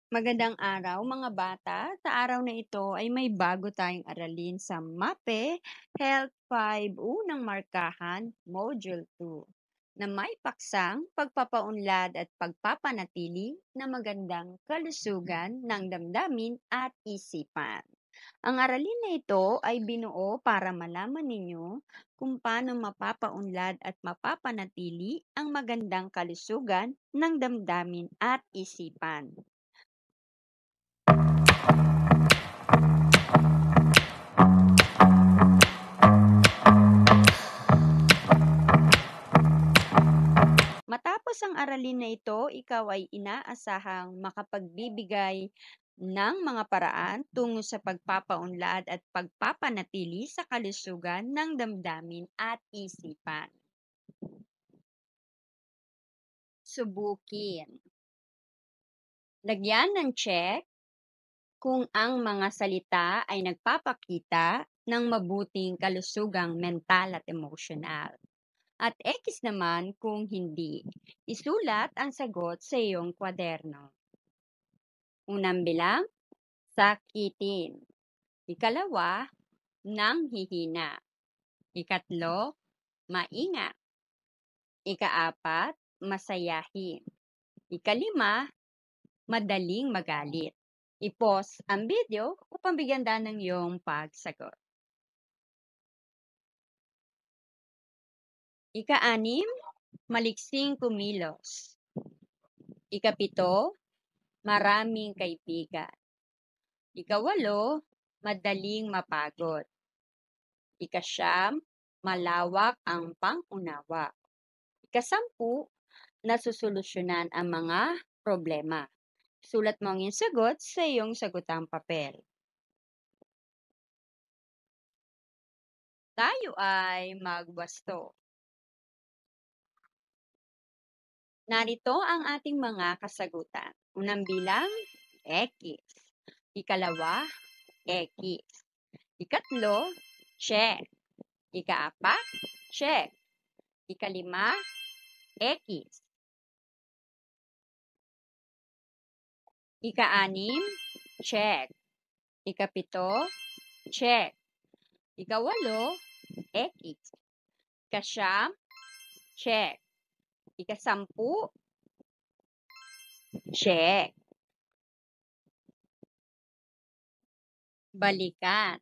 Magandang araw mga bata. Sa araw na ito ay may bago tayong aralin sa MAPE Health 5 Unang Markahan, Module 2 na may paksang pagpapaunlad at pagpapanatili na magandang kalusugan ng damdamin at isipan. Ang aralin na ito ay binuo para malaman ninyo kung paano mapapaunlad at mapapanatili ang magandang kalusugan ng damdamin at isipan. Matapos ang aralin na ito, ikaw ay inaasahang makapagbibigay ng mga paraan tungo sa pagpapaunlad at pagpapanatili sa kalusugan ng damdamin at isipan. Subukin. Lagyan ng check kung ang mga salita ay nagpapakita ng mabuting kalusugang mental at emosyonal. At X naman kung hindi. Isulat ang sagot sa iyong kwaderno. Unang bilang, sakitin. Ikalawa, nanghihina. Ikatlo, maingat. Ikaapat, masayahin. Ikalima, madaling magalit. I-pause ang video upang bigyan ng iyong pagsagot. Ika-anim, maliksing kumilos. Ikapito, maraming kaibigan. Ikawalo, madaling mapagod. Ikasyam, malawak ang pang-unawa. Ikasampu, nasusolusyonan ang mga problema. Sulat mo ang iyong sagot sa iyong sagutang papel. Tayo ay magwasto. Narito ang ating mga kasagutan. Unang bilang, X. Ikalawa, X. Ikatlo, check. Ikaapat, check. Ikalima, X. Ika-anim, check. Ikapito, check. Ikawalo, X. Ikasyam, check. Ikasampu, check. Balikan.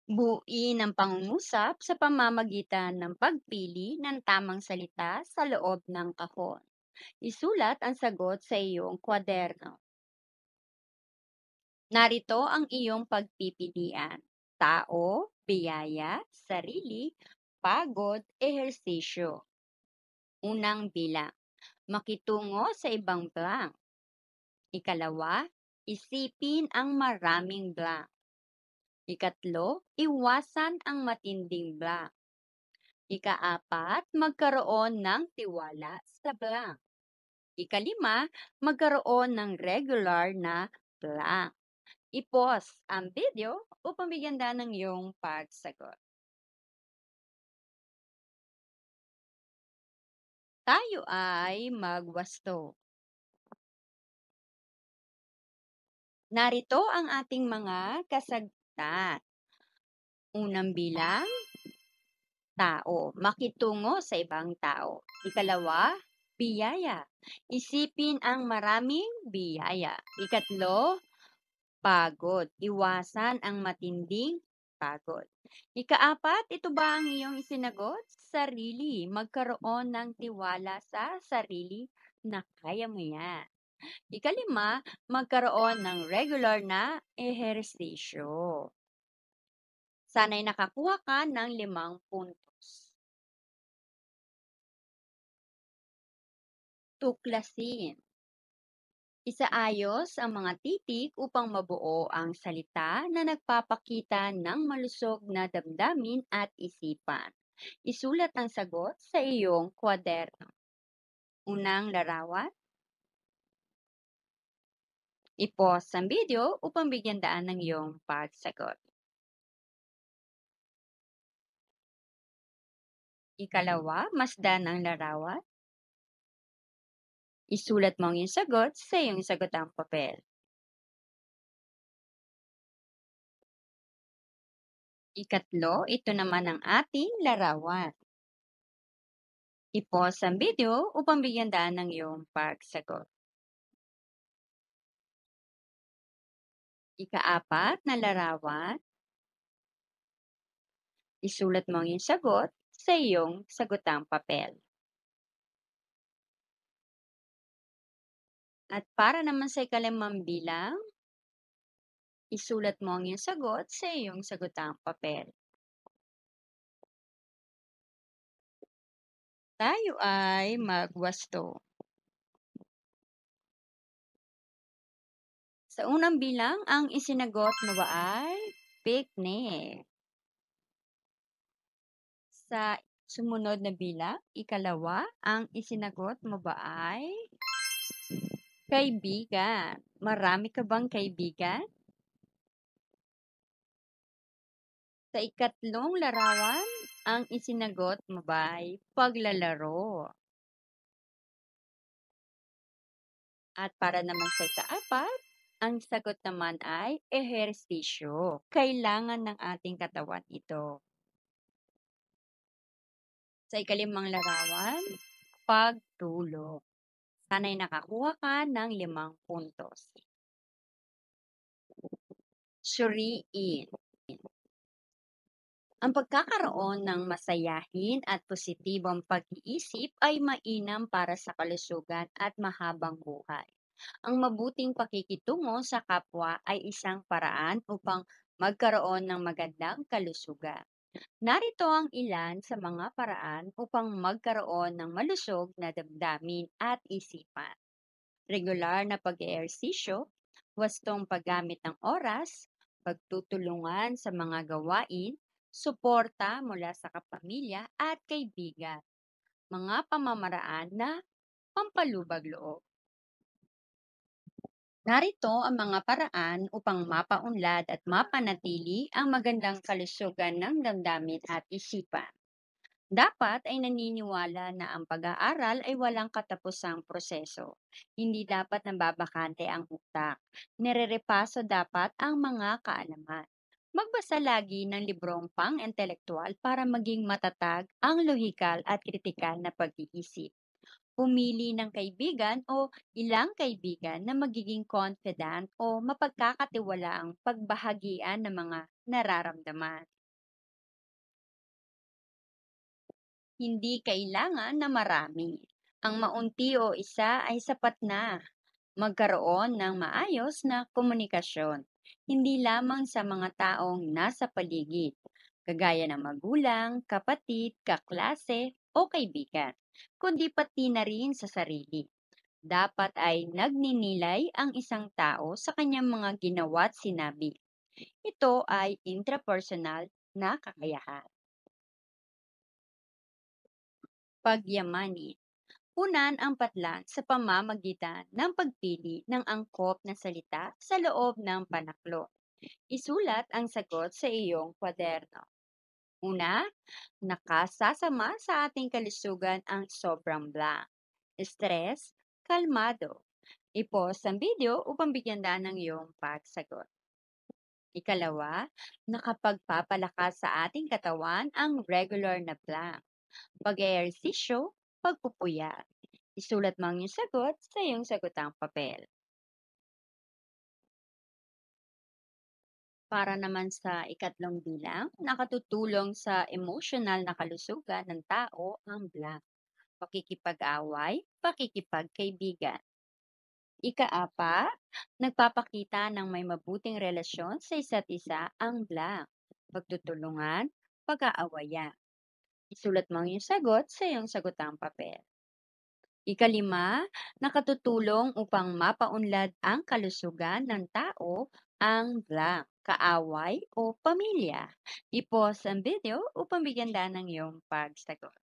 Buuin ang pangungusap sa pamamagitan ng pagpili ng tamang salita sa loob ng kahon. Isulat ang sagot sa iyong kwaderno. Narito ang iyong pagpipilian. Tao, biyaya, sarili, pagod, ehersisyo. Unang bilang, makitungo sa ibang blank. Ikalawa, isipin ang maraming blank. Ikatlo, iwasan ang matinding blank. Ikaapat, magkaroon ng tiwala sa blank. Ikalima, magkaroon ng regular na blank. I-pause ang video upang bigyan ng iyong pagsagot. Tayo ay magwasto. Narito ang ating mga kasagutan. Unang bilang, tao, makitungo sa ibang tao. Ikalawa, biyaya. Isipin ang maraming biyaya. Ikatlo, pagod. Iwasan ang matinding pagod. Ikaapat, ito ba ang iyong isinagot? Sarili. Magkaroon ng tiwala sa sarili na kaya mo yan. Ikalima, magkaroon ng regular na ehersisyo. Sana'y nakakuha ka ng 5 puntos. Tuklasin. Isaayos ang mga titik upang mabuo ang salita na nagpapakita ng malusog na damdamin at isipan. Isulat ang sagot sa iyong kwaderno. Unang larawan. I-pause ang video upang bigyan ng iyong pagsagot. Ikalawa, masdan ang larawan. Isulat mo ang iyong sagot sa iyong sagotang papel. Ikatlo, ito naman ang ating larawan. I-pause ang video upang bigyan daan ng iyong pagsagot. Ikaapat na larawan, isulat mo ang iyong sagot sa iyong sagotang papel. At para naman sa ikalimang bilang, isulat mo ang iyong sagot sa iyong sagotang papel. Tayo ay magwasto. Sa unang bilang, ang isinagot mo ba ay picnic? Sa sumunod na bilang, ikalawa, ang isinagot mo ba ay kaibigan? Marami ka bang kaibigan? Sa ikatlong larawan, ang isinagot mo ba ay paglalaro? At para naman sa ikaapat, ang sagot naman ay ehersisyo. Kailangan ng ating katawan ito. Sa ikalimang larawan, pagtulog. Sana'y nakakuha ka ng 5 puntos. Suriin. Ang pagkakaroon ng masayahin at positibong pag-iisip ay mainam para sa kalusugan at mahabang buhay. Ang mabuting pakikitungo sa kapwa ay isang paraan upang magkaroon ng magandang kalusugan. Narito ang ilan sa mga paraan upang magkaroon ng malusog na damdamin at isipan. Regular na pag-eehersisyo, wastong paggamit ng oras, pagtutulungan sa mga gawain, suporta mula sa kapamilya at kaibigan, mga pamamaraan na pampalubag loob. Narito ang mga paraan upang mapaunlad at mapanatili ang magandang kalusugan ng damdamin at isipan. Dapat ay naniniwala na ang pag-aaral ay walang katapusang proseso. Hindi dapat nababakante ang utak. Nirerepaso dapat ang mga kaalaman. Magbasa lagi ng librong pang-intelektual para maging matatag ang lohikal at kritikal na pag-iisip. Pumili ng kaibigan o ilang kaibigan na magiging confident o mapagkakatiwalaang pagbahagian ng mga nararamdaman. Hindi kailangan na marami. Ang maunti o isa ay sapat na. Magkaroon ng maayos na komunikasyon, hindi lamang sa mga taong nasa paligid, kagaya ng magulang, kapatid, kaklase o kaibigan, kundi pati na rin sa sarili. Dapat ay nagninilay ang isang tao sa kanyang mga ginawa at sinabi. Ito ay intrapersonal na kakayahan. Pagyamanin. Punan ang patlang sa pamamagitan ng pagpili ng angkop na salita sa loob ng panaklo. Isulat ang sagot sa iyong kwaderno. Una, nakasasama sa ating kalusugan ang sobrang blank. Stress, kalmado. I-pause ang video upang bigyan daan ng iyong pagsagot. Ikalawa, nakapagpapalakas sa ating katawan ang regular na blank. Pag-eehersisyo, pagpupuyat. Isulat mo ang iyong sagot sa iyong sagotang papel. Para naman sa ikatlong bilang, nakatutulong sa emotional na kalusugan ng tao ang blank. Pakikipag-away, pakikipagkaibigan. Ikaapat, nagpapakita ng may mabuting relasyon sa isa't isa ang blank. Pagtutulungan, pag-aawayan. Isulat mo ang iyong sagot sa iyong sagotang papel. Ikalima, nakatutulong upang mapaunlad ang kalusugan ng tao ang blank, kaaway o pamilya. I-pause ang video upang bigyan daan ng iyong pagsagot.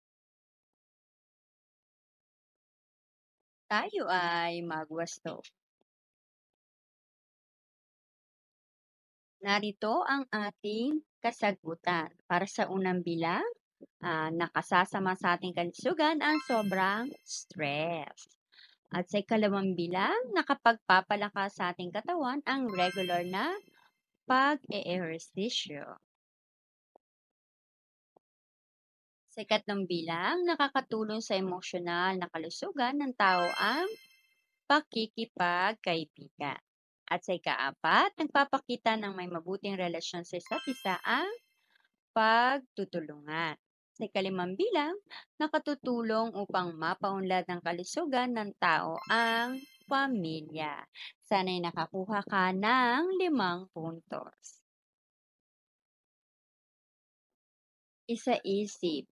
Tayo ay magwasto. Narito ang ating kasagutan. Para sa unang bilang, nakasasama sa ating kalusugan ang sobrang stress. At sa ikalawang bilang, nakapagpapalakas sa ating katawan ang regular na pag-eehersisyo. Sa ikatlong bilang, nakakatulong sa emosyonal na kalusugan ng tao ang pakikipagkaibigan. At sa ikaapat, nagpapakita ng may mabuting relasyon sa isa't isa ang pagtutulungan. Sa ikalimang bilang, nakatutulong upang mapaunlad ng kalusugan ng tao ang pamilya. Sana'y nakakuha ka ng 5 puntos. Isa-isip.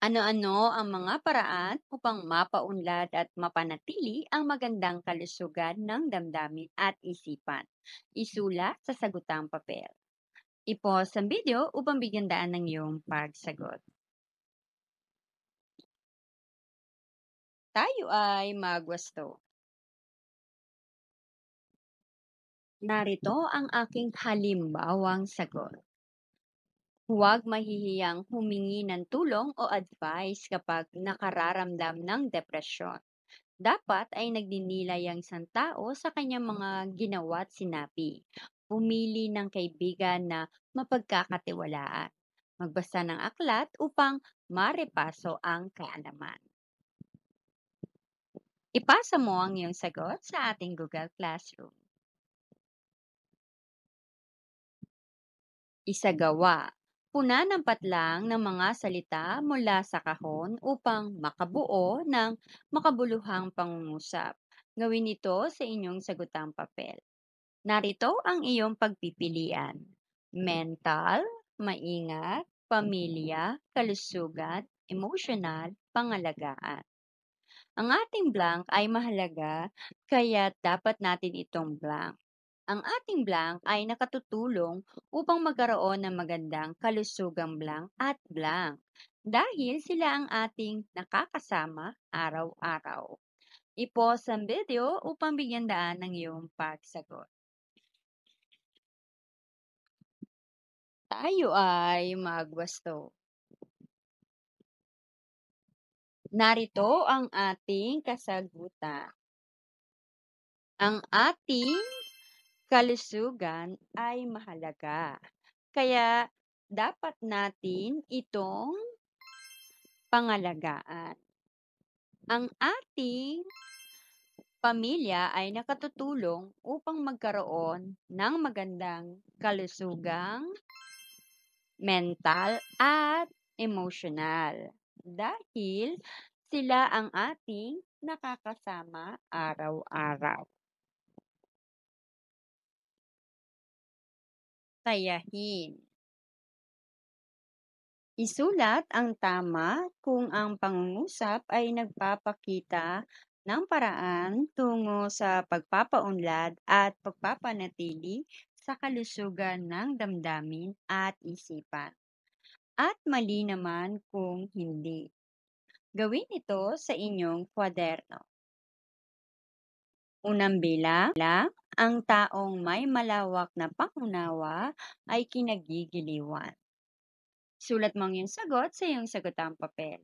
Ano-ano ang mga paraan upang mapaunlad at mapanatili ang magandang kalusugan ng damdamin at isipan? Isulat sa sagutang papel. I-pause ang video upang bigyan daan ng iyong pagsagot. Tayo ay magwasto. Narito ang aking halimbawang sagot. Huwag mahihiyang humingi ng tulong o advice kapag nakararamdam ng depresyon. Dapat ay nagdinilay ang isang tao sa kanyang mga ginawa at sinabi. Pumili ng kaibigan na mapagkakatiwalaan. Magbasa ng aklat upang marepaso ang kaalaman. Ipasa mo ang iyong sagot sa ating Google Classroom. Isagawa. Puna ng patlang ng mga salita mula sa kahon upang makabuo ng makabuluhang pangungusap. Gawin ito sa inyong sagutang papel. Narito ang iyong pagpipilian. Mental, maingat, pamilya, kalusugan, emosyonal, pangalagaan. Ang ating blank ay mahalaga, kaya dapat natin itong blank. Ang ating blank ay nakatutulong upang magkaroon ng magandang kalusugang blank at blank dahil sila ang ating nakakasama araw-araw. I-pause ang video upang bigyan daan ng iyong pagsagot. Tayo ay magwasto. Narito ang ating kasagutan. Ang ating kalusugan ay mahalaga. Kaya dapat natin itong pangalagaan. Ang ating pamilya ay nakatutulong upang magkaroon ng magandang kalusugang mental at emosyonal dahil sila ang ating nakakasama araw-araw. Tayahin. Isulat ang tama kung ang pangungusap ay nagpapakita ng paraan tungo sa pagpapaunlad at pagpapanatili sa kalusugan ng damdamin at isipan. At mali naman kung hindi. Gawin ito sa inyong kwaderno. Unang bilang, ang taong may malawak na pangunawa ay kinagigiliwan. Sulat mo ang iyong sagot sa iyong sagutang papel.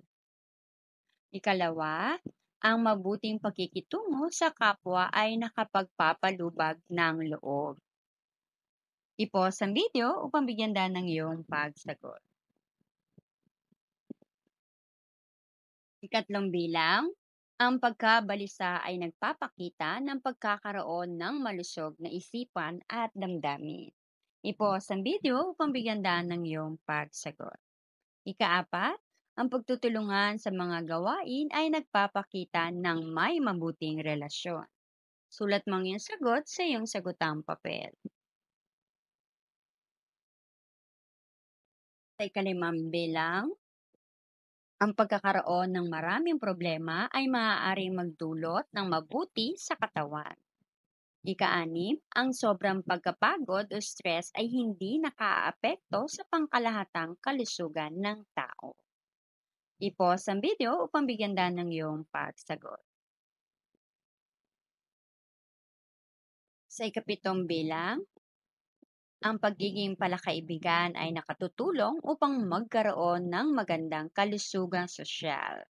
Ikalawa, ang mabuting pakikitungo sa kapwa ay nakapagpapalubag ng loob. I-pause ang video upang bigyan daan ng iyong pagsagot. Ikatlong bilang, ang pagkabalisa ay nagpapakita ng pagkakaroon ng malusog na isipan at damdamin. I-pause ang video upang bigyan daan ng iyong pagsagot. Ikaapat, ang pagtutulungan sa mga gawain ay nagpapakita ng may mabuting relasyon. Sulat mo ang iyong sagot sa iyong sagutang papel. Sa ikalimang bilang, ang pagkakaroon ng maraming problema ay maaaring magdulot ng mabuti sa katawan. Ika-6, ang sobrang pagkapagod o stress ay hindi nakaaapekto sa pangkalahatang kalusugan ng tao. I-pause ang video upang bigyan daan ng iyong pagsagot. Sa ikapitong bilang, ang pagiging palakaibigan ay nakatutulong upang magkaroon ng magandang kalusugang sosyal.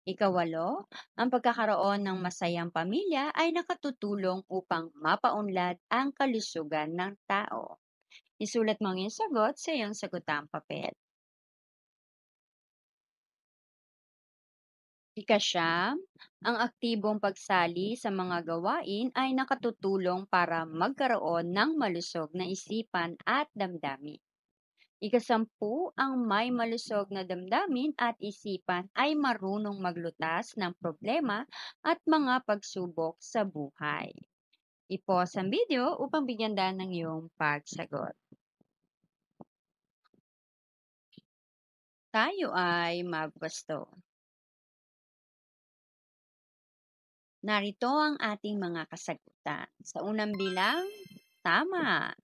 Ikawalo, ang pagkakaroon ng masayang pamilya ay nakatutulong upang mapaunlad ang kalusugan ng tao. Isulat mo ang iyong sagot sa iyong sagutang papel. Ikasyam, ang aktibong pagsali sa mga gawain ay nakatutulong para magkaroon ng malusog na isipan at damdamin. Ikasampu, ang may malusog na damdamin at isipan ay marunong maglutas ng problema at mga pagsubok sa buhay. I-pause ang video upang bigyan daan ng iyong pagsagot. Tayo ay magwasto. Narito ang ating mga kasagutan. Sa unang bilang, tama.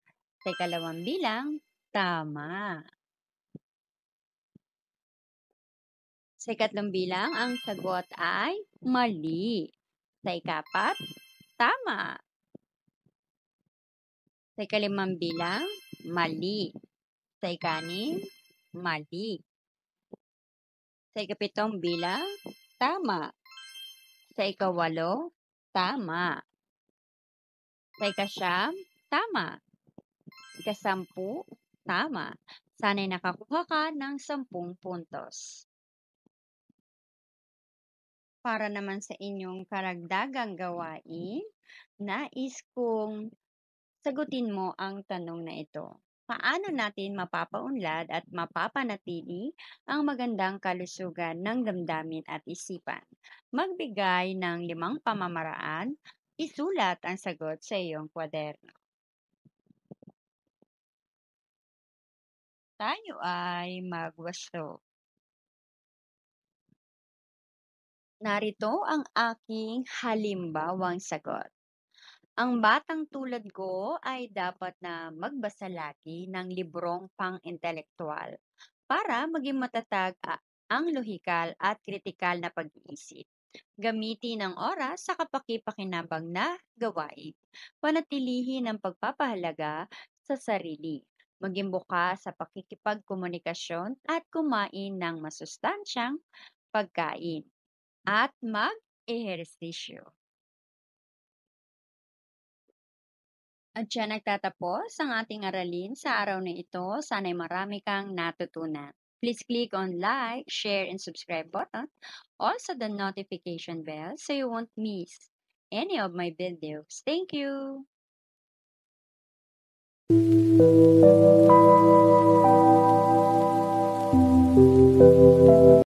Sa ikalawang bilang, tama. Sa ikatlong bilang, ang sagot ay mali. Sa ikapat, tama. Sa ikalimang bilang, mali. Sa ikanim, mali. Sa ikapitong bilang, tama. Sa ikawalo, tama. Sa ikasyam, tama. Ikasampu, tama. Sana'y nakakuha ka ng 10 puntos. Para naman sa inyong karagdagang gawain, nais kong sagutin mo ang tanong na ito. Paano natin mapapaunlad at mapapanatili ang magandang kalusugan ng damdamin at isipan? Magbigay ng 5 pamamaraan, isulat ang sagot sa iyong kwaderno. Tayo ay magwasto. Narito ang aking halimbawang sagot. Ang batang tulad ko ay dapat na magbasa lagi ng librong pang-intelektual para maging matatag ang lohikal at kritikal na pag-iisip. Gamitin ang oras sa kapaki-pakinabang na gawain. Panatilihin ang pagpapahalaga sa sarili. Maging bukas sa pakikipagkomunikasyon at kumain ng masustansyang pagkain at mag-ehersisyo. At diyan nagtatapos ang ating aralin sa araw na ito. Sana'y marami kang natutunan. Please click on like, share, and subscribe button. Also the notification bell so you won't miss any of my videos. Thank you!